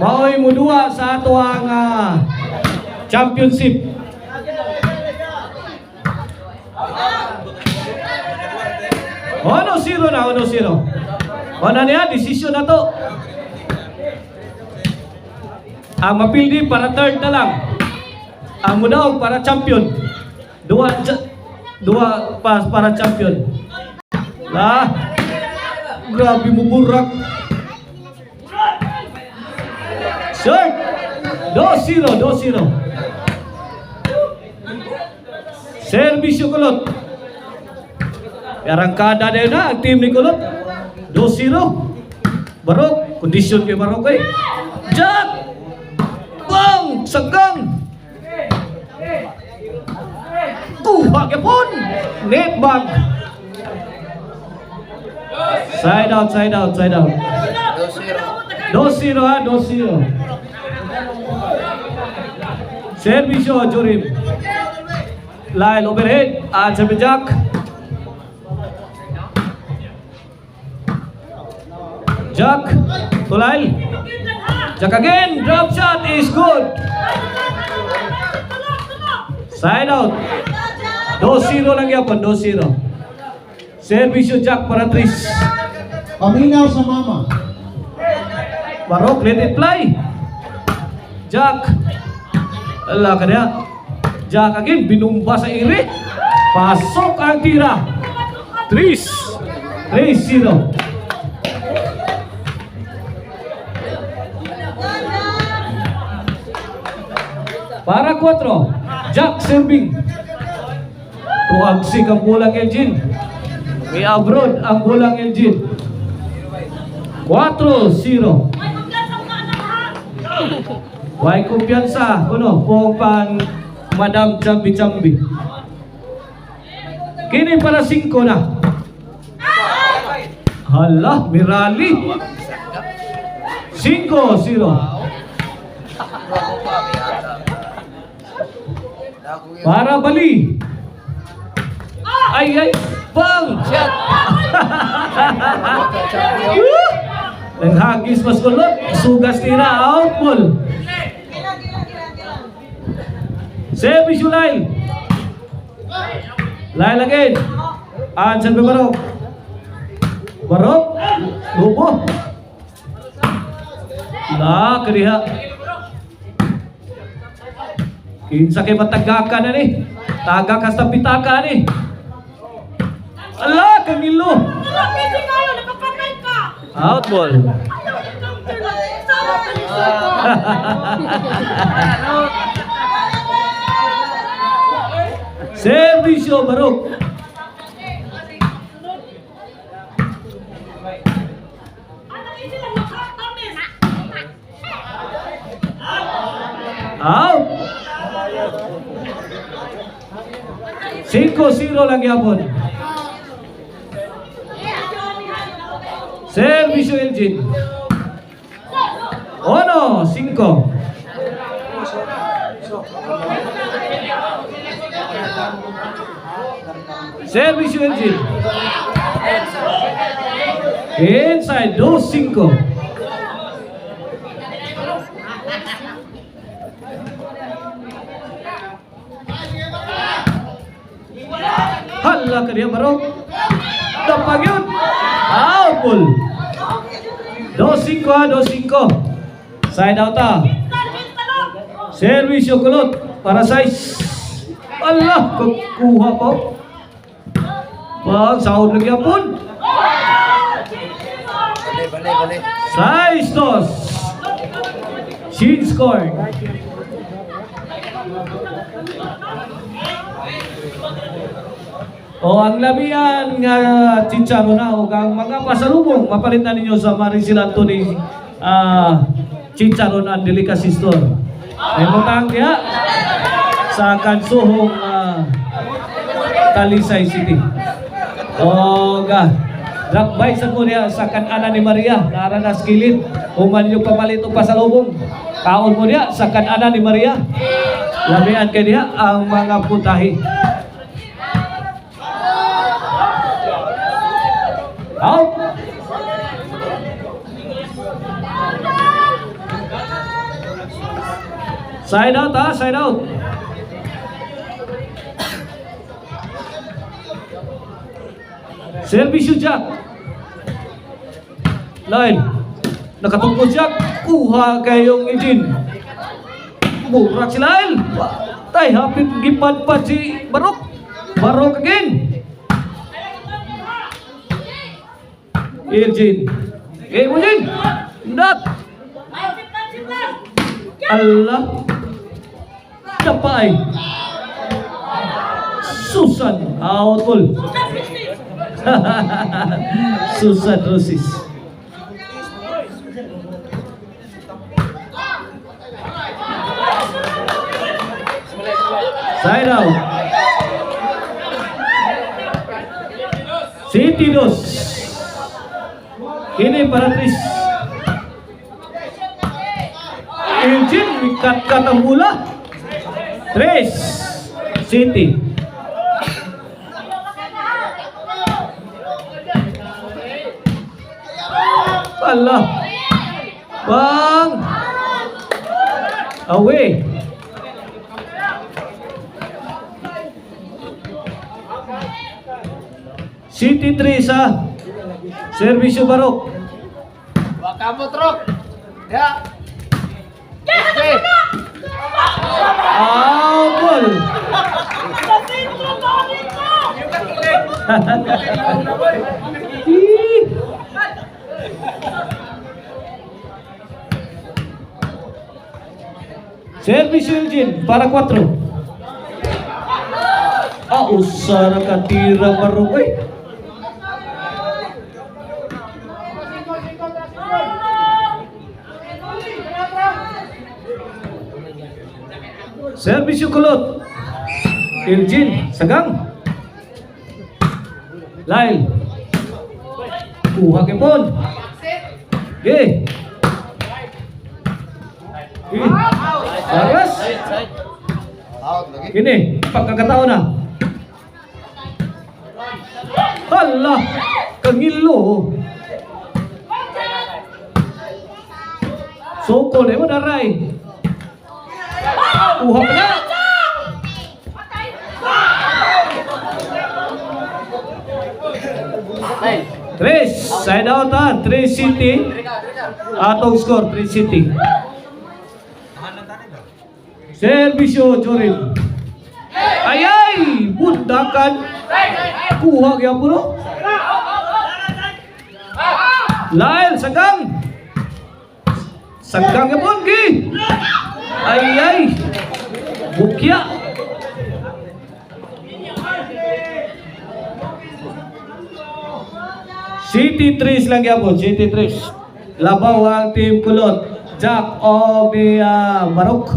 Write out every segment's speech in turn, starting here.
Maoy mo duwa sa ato ang championship. Ono zero na, ono zero. Ono niya, desisyon na to. Ang mapildi para third na lang. Ang mudaog para champion. Dua pas para champion. Lah, grabe mo burak. Short. 2-0, 2-0. Servisyo Kulot. Arangkada na yun na ang team ni Kulot. 2-0. Barok, kondisyon kay Barok eh. Jack! Bang! Sagang! Kuha kapon! Net bag! Side out, side out, side out. 2-0 ha, 2-0. Servisyo, Jurim. Lyle overhead. At sabi Jack. Jack to Lyle. Jack again. Drop shot is good. Side out. 2-0 lang yapon. 2-0. Servisyo Jack para Tris. Paminaw sa mama. Barok, let it fly. Jack. Allah ka niya. Jack again, binumba sa iri. Pasok ang tira. Tris. 3-0. Para 4. Jack serving. Tuagsik ang bulang Elgin. May abroad ang bulang Elgin. 4-0. Way kumpiyansa. Kuno, pong pan Madam Chambi-Chambi. Kini para 5 na. Hala, Mirali. 5-0. Para Bali. Ay, bang! Shot! Naghagis mas kulot. Sugas tira, out ball. Service Lyle. Lyle again. Ansan pa Barok. Barok. Lupo. La, kariha. Kinsa kay matagakan na ni. Tagakas na pitaka ni. Ala, kangilo. Out ball. Servisyo Barok. Out. 5-0 lang yapon. Servisyo Elgin. Ono, 5. Servisyo Elgin. Inside, 2-5. Hala ka diya Barok. Tapag yun. Out ball. 2-5 ha, 2-5. Side out ha. Servisyo Kulot para size. Allah, kukuha po. Pag sahod lagi apun. Balik. Size toss. Shin score. O ang labihan nga chicharo na o ang mga pasalubong mapalitan ninyo sa Maricel Anthony Chicharon and Delicacy Store. Ay mutang diha sa Kansuhong Talisay City. O drop by sa mo diha sa Kanana ni Maria nara na skilid human yung pamalit og pasalubong. Kaon mo diha sa Kanana ni Maria. Labihan kay diha ang mga putahe. Out. Side out ha, side out. Servisyo Jack. Line. Nakatungkol Jack. Kuha kayong Eugene. Burak si Lyle. Tay, hapit gipadpad si Barok. Barok again. Eugene. Eugene. Not. Allah. Tapay. Susan. Out ball. Susan Rosis. Side out. City dos. Ini para Tris. Eugene ikat-kat ang bola. Tris. City. Allah. Bang. Away. City 3 sa Servisyo Barok. Wakabot Rock. Ya. Out ball. Servisyo Eugene para 4. Usah nakatira Barok. Servisyo Kulot. Eugene Sagang. Lyle. Kuha ke pon. Ge. Saras. Ini pagkakataon na. Hala, kangilo. Sokol mo daray. Kuha pa na. Tres, side out ha. 3 City. Atong score, 3 City. Servisyo Jorin. Ayay! Bundakan. Kuha kaya po no? Lyle, Sagang. Sagang kaya po, Gi. Ayay! Bukya. City 3 lang yan po, City 3. Labaw ang team Kulot. Jack o Barok.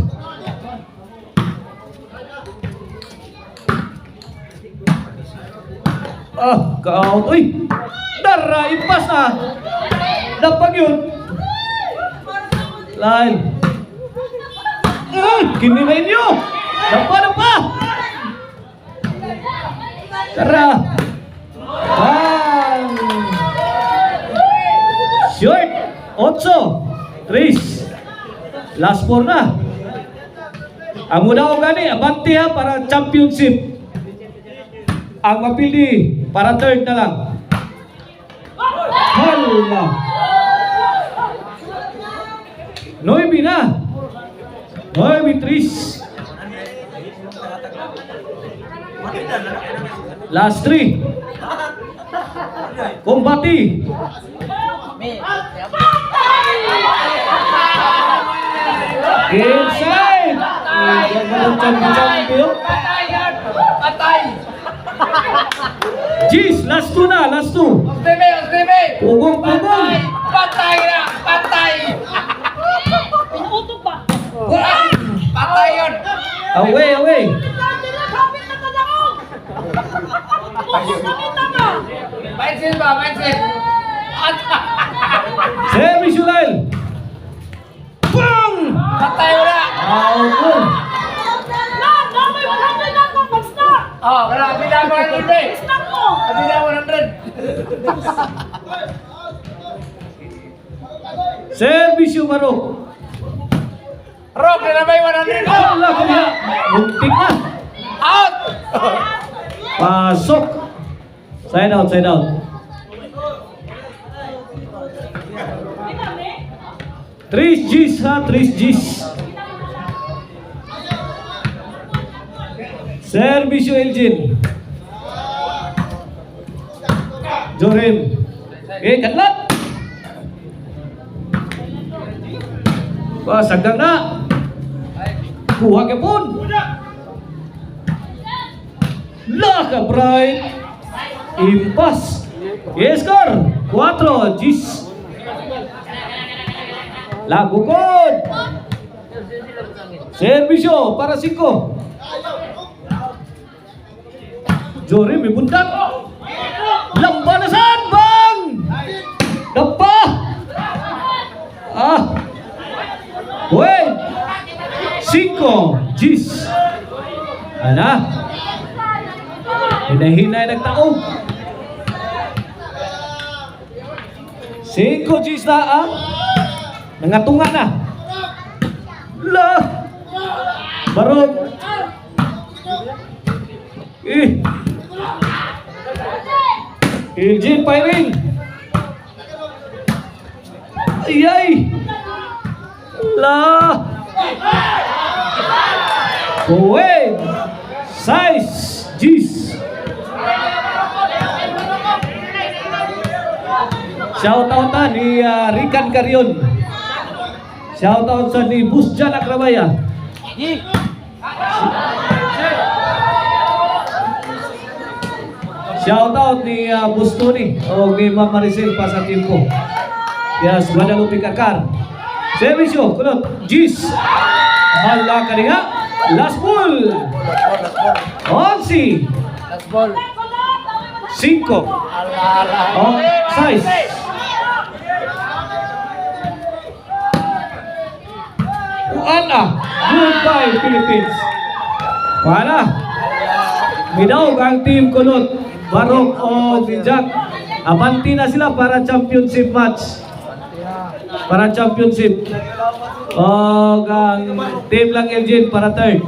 Ka-out. Uy! Dara, ipas na. Dapag yun. Line. Kininain nyo. Dapa. Tara. Bang. Short. 8. 3. Last 4 na. Ang muna ko gani, abante ha para championship. Ang mapili para third na lang. Hala. 9 na. 9-3. Last 3. Kumbati. Inside. Champion. Patay. Jeez, last 2 na, last 2. Ostebe. Pugong. Patay na, patay. Pinuto pa. Patay yun. Away. Mindset ba, mindset. Servisyo Lyle. Bang! Patay mo na. Out. Oh, kaya kabila mo 100. Stop mo! Kabila mo 100. Servisyo Barok. Rock na may 100 ko. Wala ko niya. Muntik na. Out! Pasok. Side out, side out. 3 Gs ha, 3 Gs. Servisyo Elgin. Jorim. Katlat. Sagdag na. Kuha ka pun. Laka bright. Impas. Score 4 Gs. Lagukod. Servisyo para 5. Jorim may bundak. Lambanasan bang. Dapa. Wait. 5 Gs. Ana. Hinay-hinay nagtaong. 5 Gs na nangatunga na. La. Barog. Elgin firing. Ayay. La. Wait. 6 Gs. Shoutout na ni Rican Carion. Shoutout sa ni Busjan Akrabaya. Shoutout ni Bustoni o ni Ma'am Maricel pa sa team ko. Yes, Guadalupe Kakar. Servisyo, kulot, Gs. Hala ka niya. Last ball. 11. Last ball. 5. Oh, 6. Ana. Goodbye, Philippines. Wala. Minawag ang team kulot. Barok o Dijak. Abanti na sila para championship match. Para championship. O ang team lang Elgin para third.